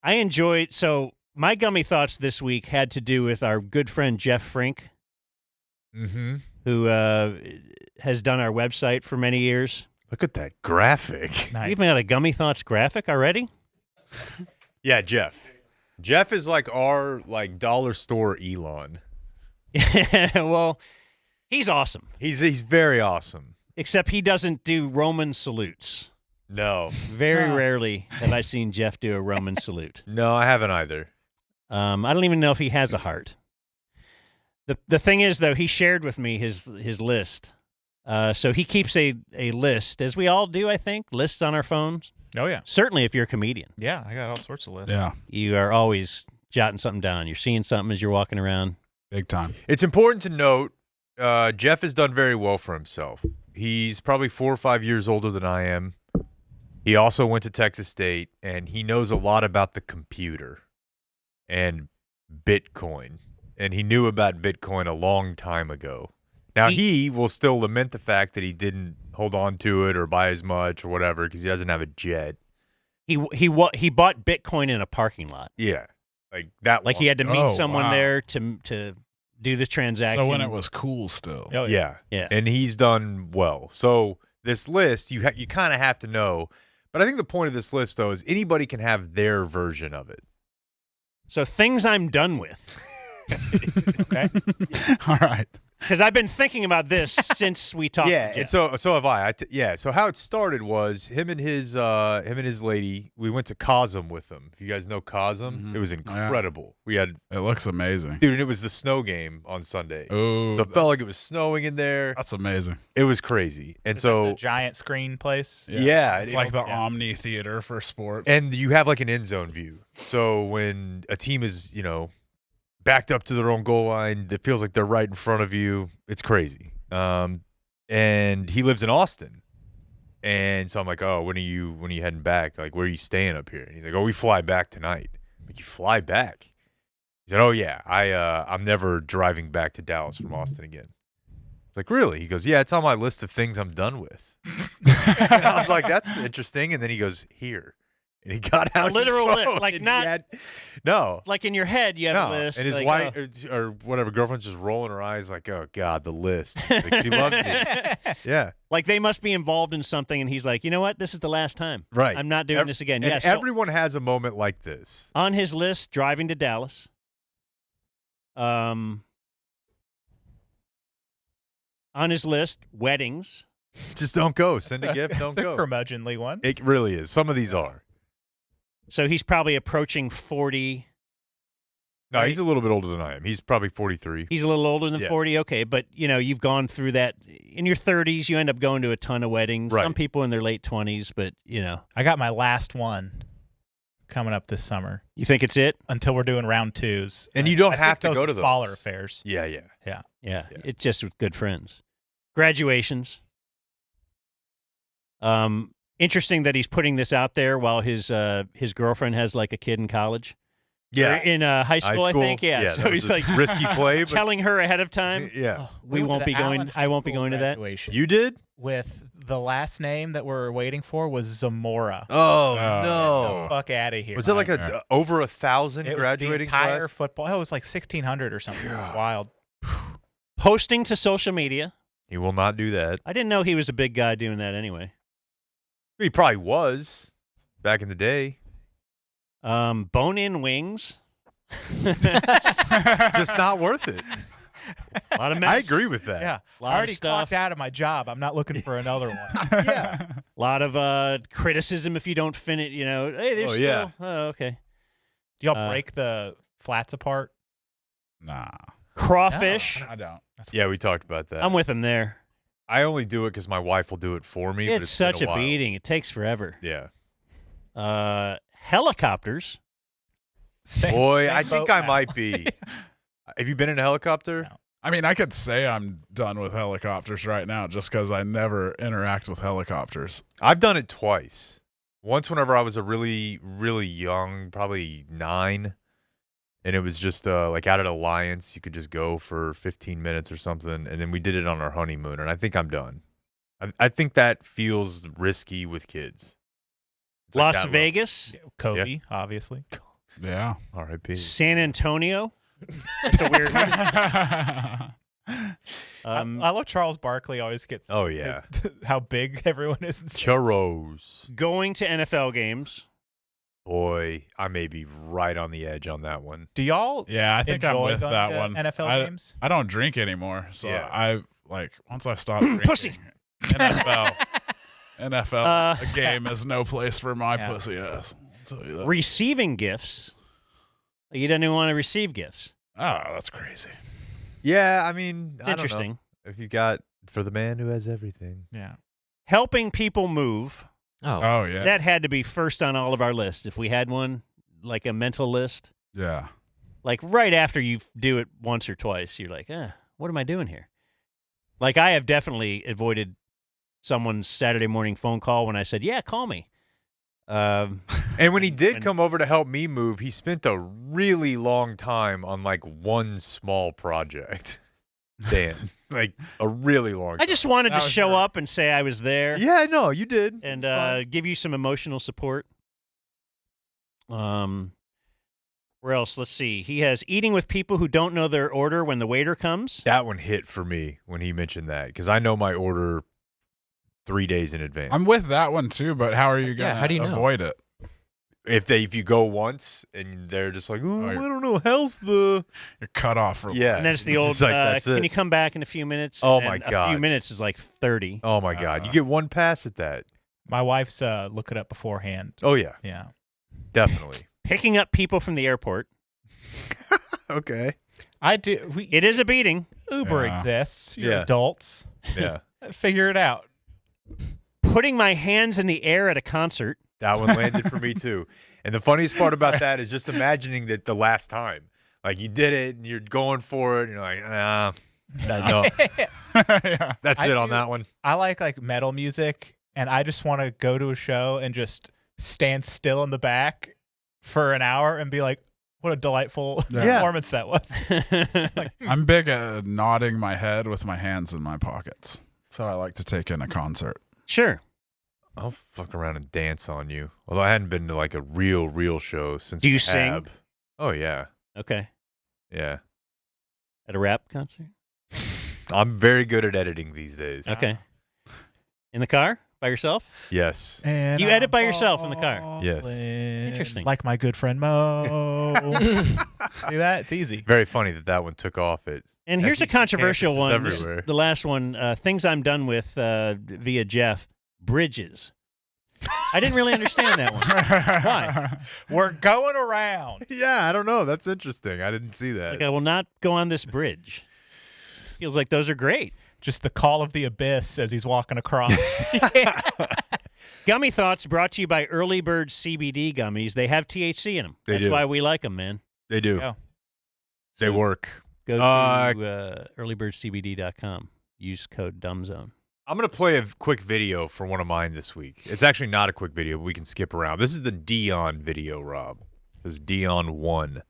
I enjoyed. So my gummy thoughts this week had to do with our good friend Jeff Frink, who has done our website for many years. Look at that graphic. Nice. You even got a Gummy Thoughts graphic already? Yeah, Jeff. Jeff is like our dollar store Elon. Well, he's awesome. He's very awesome. Except he doesn't do Roman salutes. No. Very rarely have I seen Jeff do a Roman salute. No, I haven't either. I don't even know if he has a heart. The thing is, though, he shared with me his list. So he keeps a list, as we all do, I think, lists on our phones. Oh, yeah. Certainly if you're a comedian. Yeah, I got all sorts of lists. Yeah. You are always jotting something down. You're seeing something as you're walking around. Big time. It's important to note, Jeff has done very well for himself. He's probably 4 or 5 years older than I am. He also went to Texas State, and he knows a lot about the computer and Bitcoin. And he knew about Bitcoin a long time ago. Now, he will still lament the fact that he didn't hold on to it or buy as much or whatever because he doesn't have a jet. He bought Bitcoin in a parking lot. Yeah. Like that. Like he had to meet someone there to do the transaction. So when it was cool still. Oh, yeah. And he's done well. So this list, you kind of have to know. But I think the point of this list, though, is anybody can have their version of it. So things I'm done with. Okay. All right. Because I've been thinking about this since we talked. Yeah, and so have I. So how it started was him and his lady. We went to Cosm with them. If you guys know Cosm, it was incredible. Yeah. It looks amazing, dude. And it was the snow game on Sunday. Oh, so it felt like it was snowing in there. That's amazing. It was crazy. And so giant screen place. Yeah, it's like the Omni Theater for sports. And you have like an end zone view. So when a team is backed up to their own goal line, it feels like they're right in front of you. It's crazy. And he lives in Austin. And so I'm like, oh, when are you heading back? Like, where are you staying up here? And he's like, oh, we fly back tonight. I'm like, you fly back? He said, oh, yeah, I'm never driving back to Dallas from Austin again. It's like, really? He goes, yeah, it's on my list of things I'm done with. And I was like, that's interesting. And then he goes, here. And he got out a literal his phone, list, like not no, like in your head you have a list. And his wife or whatever girlfriend's just rolling her eyes like, oh God, the list. Like, she loves me. Yeah, like they must be involved in something, and he's like, you know what, this is the last time. Right, I'm not doing this again. And yes, everyone has a moment like this. On his list, driving to Dallas. On his list, weddings. Just don't go. Send a gift. Don't go. It's a curmudgeonly one. It really is. Some of these are. So he's probably approaching 40. No, he's a little bit older than I am. He's probably 43. He's a little older than 40. Okay, but you've gone through that in your 30s. You end up going to a ton of weddings. Right. Some people in their late 20s, but I got my last one coming up this summer. You think it's it? Until we're doing round twos, and you don't have to go to those smaller affairs. Yeah. It's just with good friends. Graduations. Interesting that he's putting this out there while his girlfriend has like a kid in college. Yeah, or in high school, I think. Yeah, so he's like risky play, but telling her ahead of time. Yeah, we won't be going. I won't be going to that. You did with the last name that we're waiting for was Zamora. Oh no! Fuck out of here! Was it like over 1,000 graduating the entire class? Football? It was like 1,600 or something. Wild. Posting to social media. He will not do that. I didn't know he was a big guy doing that anyway. He probably was back in the day. Bone-in wings. Just not worth it. A lot of mess. I agree with that. Yeah. A lot I already of stuff. clocked out of my job. I'm not looking for another one. Yeah. A lot of criticism if you don't finish, hey, there's still. Yeah. Oh, okay. Do y'all break the flats apart? Nah. Crawfish. No, I don't. Yeah, we talked about that. I'm with him there. I only do it because my wife will do it for me. It's such a beating. It takes forever. Yeah. Helicopters. Boy, I think I might be. Have you been in a helicopter? No. I mean, I could say I'm done with helicopters right now just because I never interact with helicopters. I've done it twice. Once whenever I was a really, really young, probably 9, and it was just like out at Alliance. You could just go for 15 minutes or something, and then we did it on our honeymoon, and I think I'm done. I think that feels risky with kids. It's like Las Vegas. Kobe, obviously. Yeah. R.I.P. San Antonio. That's a weird one. I love Charles Barkley always gets Oh, yeah. how big everyone is. Churros. Going to NFL games. Boy, I may be right on the edge on that one. Do y'all Yeah, I think I'm enjoy with going that to one. NFL games? I don't drink anymore, so Yeah. I once I stopped drinking. Pussy. NFL, a game is no place for my Yeah. pussy ass. I'll tell you that. Receiving gifts. You don't even want to receive gifts. Oh, that's crazy. Yeah, I mean, It's I don't know. interesting. If you got for the man who has everything. Yeah. Helping people move. Oh yeah. That had to be first on all of our lists. If we had one, like a mental list, Yeah. like right after you do it once or twice, you're like, what am I doing here? Like I have definitely avoided someone's Saturday morning phone call when I said, yeah, call me. And when he did And- come over to help me move, he spent a really long time on like one small project. Dan, like a really long time. I just wanted That to was show your- up and say I was there. Yeah, no, you did. And It's fine. give you some emotional support. Where else? Let's see. He has eating with people who don't know their order when the waiter comes. That one hit for me when he mentioned that because I know my order 3 days in advance. I'm with that one too, but how are you gonna how do you know? avoid it? If you go once and they're just like, oh, Oh, I you're- don't know, how's the You're cut off for yeah? And then it's the It's old, just like, that's can it. you come back in a few minutes? Oh, And my A few God. minutes is like 30. Oh my God, you get one pass at that. My wife's look it up beforehand. Oh yeah, Yeah. definitely. Picking up people from the airport. Okay. I do. It is a beating. Uber Yeah. exists. You're Yeah. adults. Yeah, Figure it out. Putting my hands in the air at a concert. that one landed for me too. And the funniest part about that is just imagining that the last time, like you did it and you're going for it, and you're like, no, yeah. that's I it on do- that one. I like metal music, and I just want to go to a show and just stand still in the back for an hour and be like, what a delightful Yeah. performance that was. I'm big at nodding my head with my hands in my pockets. That's how I like to take in a concert. Sure. I'll fuck around and dance on you. Although I hadn't been to like a real show since. Do you Tab. sing? Oh yeah, Okay. yeah. At a rap concert? I'm very good at editing these days. Okay. In the car? By yourself? Yes. And You edit I'm by yourself in the car? Yes. ballin', Interesting. Like my good friend Mo. See that? It's easy. Very funny that one took off. And here's a SEC controversial campuses one. This is everywhere. the last one. Things I'm done with via Jeff. Bridges. I didn't really understand that one. Why? We're going around. Yeah, I don't know. That's interesting. I didn't see that. Like, I will not go on this bridge. Feels like those are great. Just the call of the abyss as he's walking across. Gummy Thoughts brought to you by Early Bird CBD gummies. They have THC in them. They That's do. why we like them, man. They do. Yeah. They So work. Go to earlybirdcbd.com. Use code DUMBZONE. I'm going to play a quick video for one of mine this week. It's actually not a quick video, but we can skip around. This is the Deion video, Rob. It says Deion 1.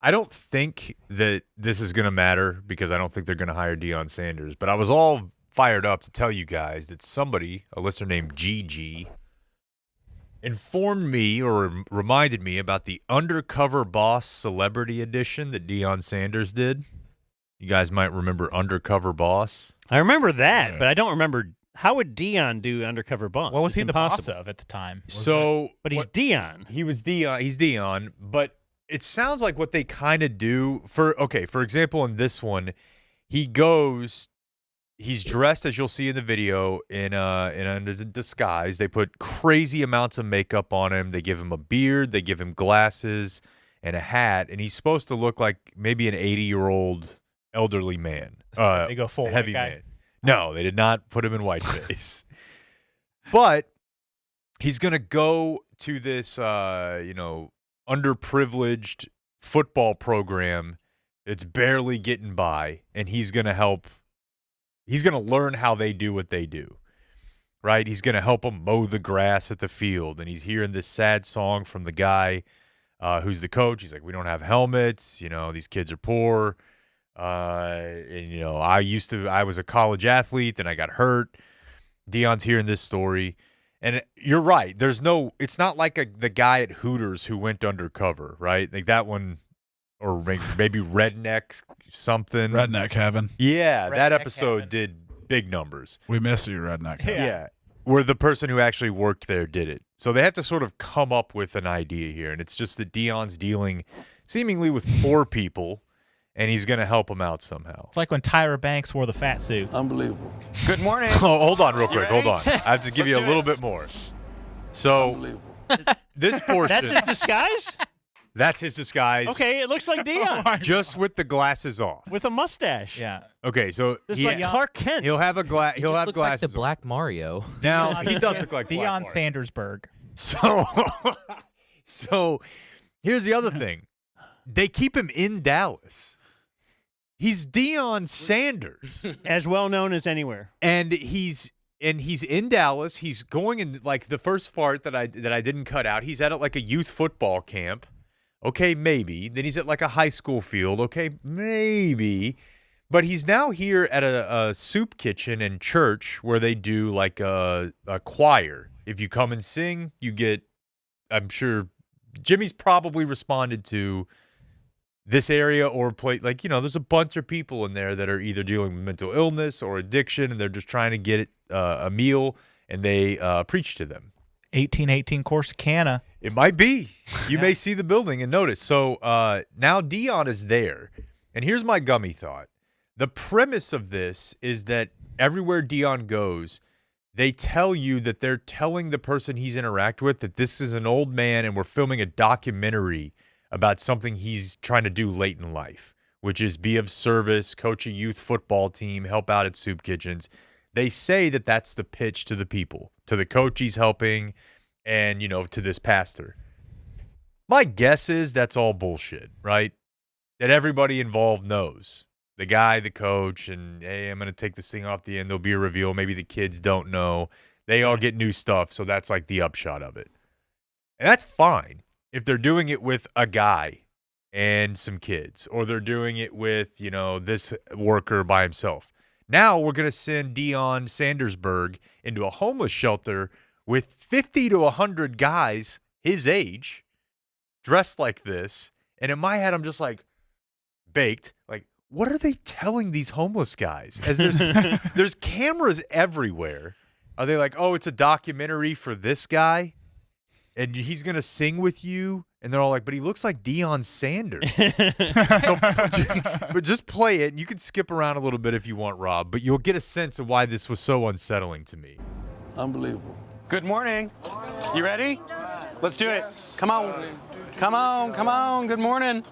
I don't think that this is going to matter because I don't think they're going to hire Deion Sanders, but I was all fired up to tell you guys that somebody, a listener named Gigi, informed me or reminded me about the Undercover Boss Celebrity Edition that Deion Sanders did. You guys might remember Undercover Boss. I remember that, Yeah. but I don't remember. How would Deion do Undercover Boss? What was It's he the boss impossible. of at the time? So, But he's what- Deion. he was Deion. He's Deion, but it sounds like what they kind of do for example, in this one, he's dressed as you'll see in the video in a disguise. They put crazy amounts of makeup on him. They give him a beard, they give him glasses and a hat, and he's supposed to look like maybe an 80-year-old elderly man. They go full heavy white guy? man. No, they did not put him in whiteface. But he's going to go to this underprivileged football program that's barely getting by, and he's going to help. He's going to learn how they do what they do, right? He's going to help them mow the grass at the field, and he's hearing this sad song from the guy who's the coach. He's like, we don't have helmets. These kids are poor. I was a college athlete, then I got hurt. Deion's hearing this story, And you're right. It's not like the guy at Hooters who went undercover, right? Like that one, or maybe Redneck something. Redneck Heaven. Yeah, that Redneck episode Heaven. did big numbers. We miss you, Redneck Heaven. Yeah. Where the person who actually worked there did it. So they have to sort of come up with an idea here. And it's just that Deion's dealing seemingly with poor people, and he's going to help them out somehow. It's like when Tyra Banks wore the fat suit. Unbelievable. Good morning. Oh, hold on real quick. ready? Hold on. I have to give you a little bit more. So Unbelievable. this portion, That's his disguise? that's his disguise, Okay, it looks like Deion just with the glasses off. with a mustache. Yeah. Okay, so Just like Clark Kent. he'll have a He he'll just have looks glasses. like the Black Mario. Now he does look like Black Deion Mario. Sandersberg. So here's the other thing. They keep him in Dallas. He's Deion Sanders. As well known as anywhere. And he's in Dallas. He's going in like the first part that I didn't cut out. He's at like a youth football camp. Okay, maybe. Then he's at like a high school field. Okay, maybe. But he's now here at a soup kitchen and church where they do like a choir. If you come and sing, you get, I'm sure Jimmy's probably responded to this area or play, like, there's a bunch of people in there that are either dealing with mental illness or addiction, and they're just trying to get a meal, and they preach to them. 1818 Corsicana. It might be. You may see the building and notice. So now Deion is there. And here's my gummy thought. The premise of this is that everywhere Deion goes, they tell you that they're telling the person he's interact with that this is an old man and we're filming a documentary about something he's trying to do late in life, which is be of service, coach a youth football team, help out at soup kitchens. They say that that's the pitch to the people, to the coach he's helping, and, to this pastor. My guess is that's all bullshit, right? That everybody involved knows. The guy, the coach, and, hey, I'm going to take this thing off the end. There'll be a reveal. Maybe the kids don't know. They all get new stuff, so that's like the upshot of it. And that's fine if they're doing it with a guy and some kids, or they're doing it with, this worker by himself. Now we're going to send Deion Sandersberg into a homeless shelter with 50 to 100 guys his age dressed like this. And in my head, I'm just like, baked. Like, what are they telling these homeless guys? As there's cameras everywhere. Are they like, oh, it's a documentary for this guy? And he's going to sing with you? And they're all like, but he looks like Deion Sanders. But just play it. And you can skip around a little bit if you want, Rob. But you'll get a sense of why this was so unsettling to me. Unbelievable. Good morning. You ready? Let's do it. Come on. Come on. Come on. Good morning.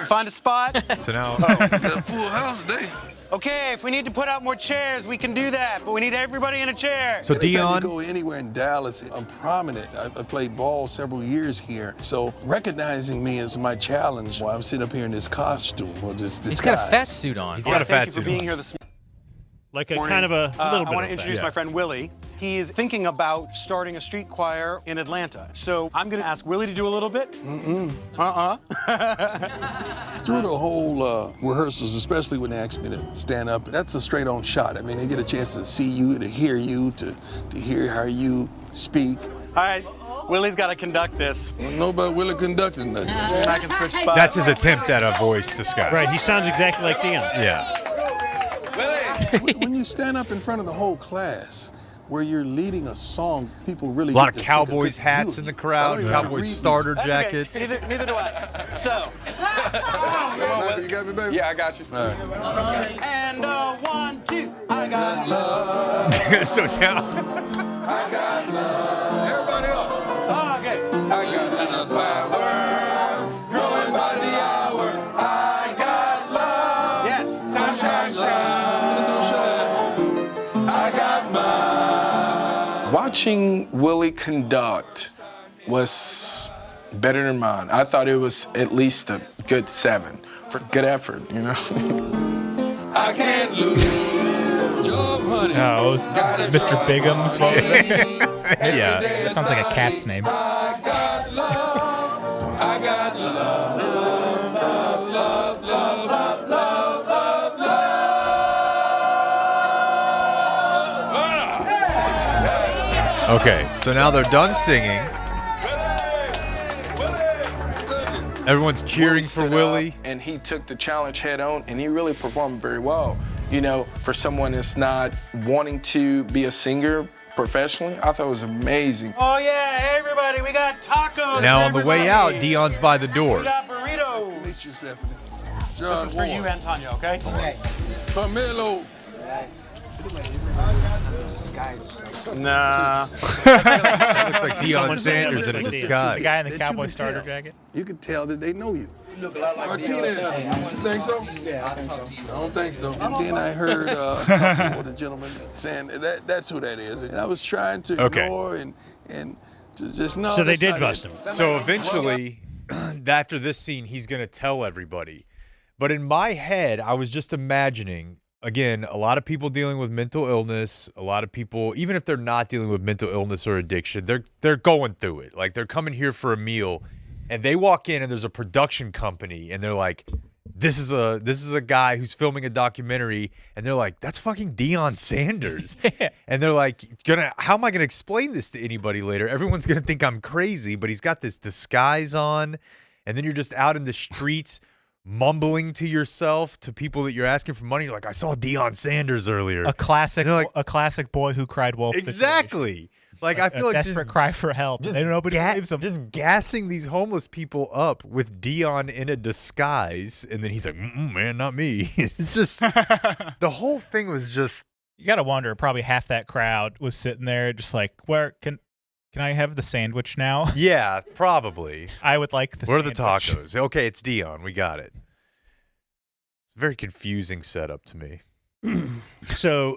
Find a spot. So now, Got a full house today. Okay, if we need to put out more chairs, we can do that. But we need everybody in a chair. so Anytime you Deion, go anywhere in Dallas, I'm prominent. I played ball several years here. So recognizing me is my challenge while I'm sitting up here in this costume or this He's got a fat disguise. suit on. he's got a fat Thank you suit for being on. here this Like a morning. kind of a little bit I want of to introduce yeah. my friend Willie. He's thinking about starting a street choir in Atlanta. So I'm going to ask Willie to do a little bit. Through the whole rehearsals, especially when they ask me to stand up, that's a straight-on shot. I mean, they get a chance to see you, to hear you, to hear how you speak. All right, Willie's got to conduct this. I don't know about Willie conducting nothing. And I can switch spots. That's his attempt at a voice disguise. Right, he sounds exactly like Deion. Yeah. When you stand up in front of the whole class, where you're leading a song, people really A lot get of to take a Cowboys good hats view in the of you. crowd, I don't even have to Cowboys read starter That's okay. jackets. Neither do I. So, these. You got me, baby? yeah, I got you. All right. And 1, 2, I got love. So down. I got love. Everybody up. Oh, okay. I got the flower growing by the hour. I got love. Yes. Sunshine, shine. I got mine. Watching Willie conduct was better than mine. I thought it was at least a good 7 for good effort, I can't lose. Job, honey. Oh, it was Mr. Bigum's fault. Yeah. That sounds like a cat's name. I got love. I got love. Love, love, love, love, love, love, love. Okay, so now they're done singing. Everyone's cheering for stood Willie. up, and he took the challenge head on, and he really performed very well. You know, for someone that's not wanting to be a singer professionally, I thought it was amazing. Oh yeah, everybody, we got tacos. Now on the way out, everybody. Deion's by the door. We got burritos. Meet you, Stephanie. John This is for you, Ward. Antonio, okay? Carmelo. Nah. That looks like Deion Someone saying Sanders in a that was disguise. The guy in the That you cowboy can starter tell. jacket. You can tell that they know you. You look a lot like Martinez. You think so? Yeah, I don't think so. And then I heard a couple of the gentlemen saying that's who that is. And I was trying to ignore and to just know. So they that's did not bust it. him. So eventually, after this scene, he's going to tell everybody. But in my head, I was just imagining, again, a lot of people dealing with mental illness, a lot of people, even if they're not dealing with mental illness or addiction, they're going through it. Like they're coming here for a meal and they walk in and there's a production company and they're like, this is a guy who's filming a documentary, and they're like, that's fucking Deion Sanders. And they're like, how am I gonna explain this to anybody later? Everyone's gonna think I'm crazy, but he's got this disguise on, and then you're just out in the streets mumbling to yourself to people that you're asking for money. You're like, I saw Deion Sanders earlier. A classic, They're like- a classic boy who cried wolf. situation. Exactly. Like I feel a like desperate just cry for help. They nobody believes him. just gassing these homeless people up with Deion in a disguise, and then he's like, man, not me. It's just the whole thing was just You got to wonder. Probably half that crowd was sitting there, just like, where can I have the sandwich now? yeah, probably. I would like the. Where are the sandwich. tacos? Okay, it's Deion. We got it. It's a very confusing setup to me. So